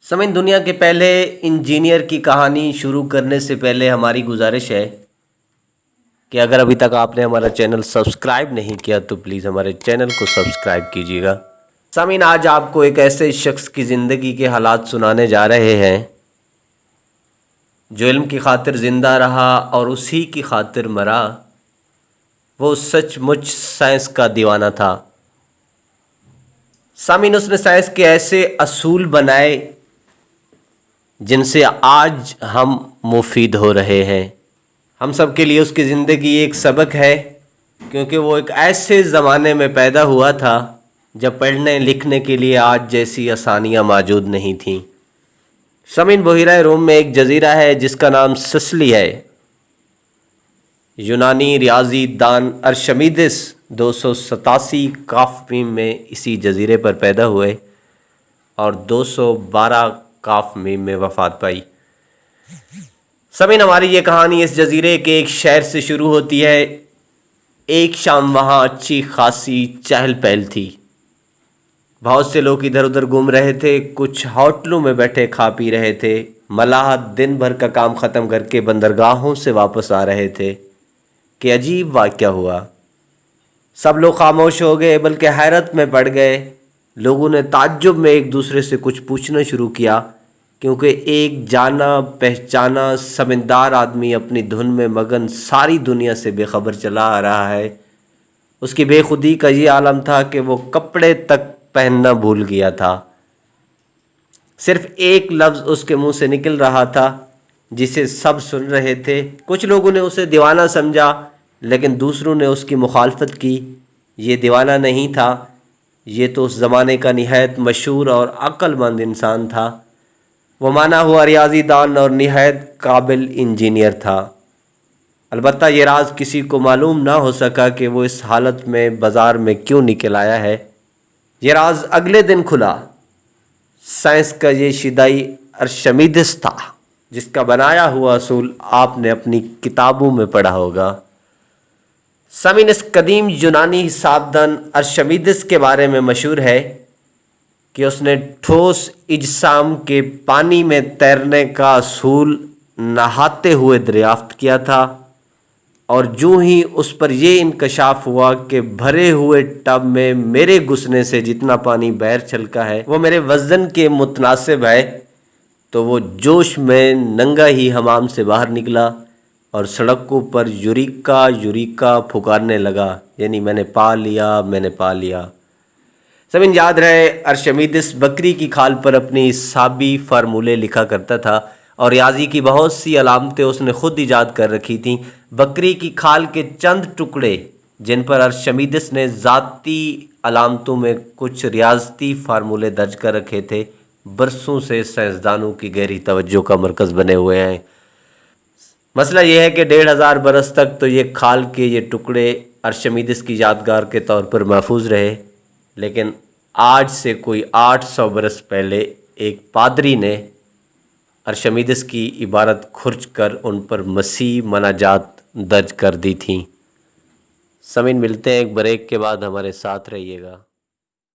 سمجھ دنیا کے پہلے انجینئر کی کہانی شروع کرنے سے پہلے ہماری گزارش ہے کہ اگر ابھی تک آپ نے ہمارا چینل سبسکرائب نہیں کیا تو پلیز ہمارے چینل کو سبسکرائب کیجیے گا۔ سامعین، آج آپ کو ایک ایسے شخص کی زندگی کے حالات سنانے جا رہے ہیں جو علم کی خاطر زندہ رہا اور اسی کی خاطر مرا۔ وہ سچ مچ سائنس کا دیوانہ تھا۔ سامعین، اس نے سائنس کے ایسے اصول بنائے جن سے آج ہم مفید ہو رہے ہیں۔ ہم سب کے لیے اس کی زندگی ایک سبق ہے، کیونکہ وہ ایک ایسے زمانے میں پیدا ہوا تھا جب پڑھنے لکھنے کے لیے آج جیسی آسانیاں موجود نہیں تھیں۔ سامعین، بحیرہ روم میں ایک جزیرہ ہے جس کا نام سسلی ہے۔ یونانی ریاضی دان ارشمیدس 287 کاف میں اسی جزیرے پر پیدا ہوئے اور 212 کاف میں وفات پائی۔ سامعین، ہماری یہ کہانی اس جزیرے کے ایک شہر سے شروع ہوتی ہے۔ ایک شام وہاں اچھی خاصی چہل پہل تھی۔ بہت سے لوگ ادھر ادھر گھوم رہے تھے، کچھ ہوٹلوں میں بیٹھے کھا پی رہے تھے، ملاح دن بھر کا کام ختم کر کے بندرگاہوں سے واپس آ رہے تھے کہ عجیب واقعہ ہوا۔ سب لوگ خاموش ہو گئے، بلکہ حیرت میں پڑ گئے۔ لوگوں نے تعجب میں ایک دوسرے سے کچھ پوچھنا شروع کیا، کیونکہ ایک جانا پہچانا سمجھدار آدمی اپنی دھن میں مگن ساری دنیا سے بے خبر چلا آ رہا ہے۔ اس کی بے خودی کا یہ عالم تھا کہ وہ کپڑے تک پہننا بھول گیا تھا۔ صرف ایک لفظ اس کے منہ سے نکل رہا تھا جسے سب سن رہے تھے۔ کچھ لوگوں نے اسے دیوانہ سمجھا، لیکن دوسروں نے اس کی مخالفت کی۔ یہ دیوانہ نہیں تھا، یہ تو اس زمانے کا نہایت مشہور اور عقل مند انسان تھا۔ وہ مانا ہوا ریاضی دان اور نہایت قابل انجینئر تھا۔ البتہ یہ راز کسی کو معلوم نہ ہو سکا کہ وہ اس حالت میں بازار میں کیوں نکل آیا ہے۔ یہ راز اگلے دن کھلا۔ سائنس کا یہ شیدائی ارشمیدس تھا، جس کا بنایا ہوا اصول آپ نے اپنی کتابوں میں پڑھا ہوگا۔ سامعین، اس قدیم یونانی حساب دان ارشمیدس کے بارے میں مشہور ہے کہ اس نے ٹھوس اجسام کے پانی میں تیرنے کا اصول نہاتے ہوئے دریافت کیا تھا، اور جو ہی اس پر یہ انکشاف ہوا کہ بھرے ہوئے ٹب میں میرے گھسنے سے جتنا پانی باہر چھلکا ہے وہ میرے وزن کے متناسب ہے، تو وہ جوش میں ننگا ہی حمام سے باہر نکلا اور سڑکوں پر یوریکا یوریکا پھکارنے لگا، یعنی میں نے پا لیا، میں نے پا لیا۔ سمجھ یاد رہے، ارشمیدس بکری کی کھال پر اپنی حسابی فارمولے لکھا کرتا تھا، اور ریاضی کی بہت سی علامتیں اس نے خود ایجاد کر رکھی تھیں۔ بکری کی کھال کے چند ٹکڑے جن پر ارشمیدس نے ذاتی علامتوں میں کچھ ریاضتی فارمولے درج کر رکھے تھے، برسوں سے سائنسدانوں کی گہری توجہ کا مرکز بنے ہوئے ہیں۔ مسئلہ یہ ہے کہ 1500 برس تک تو یہ کھال کے یہ ٹکڑے ارشمیدس کی یادگار کے طور پر محفوظ رہے، لیکن آج سے کوئی 800 برس پہلے ایک پادری نے ارشمیدس کی عبارت کھرچ کر ان پر مسیح مناجات درج کر دی تھیں۔ سامعین، ملتے ہیں ایک بریک کے بعد، ہمارے ساتھ رہیے گا۔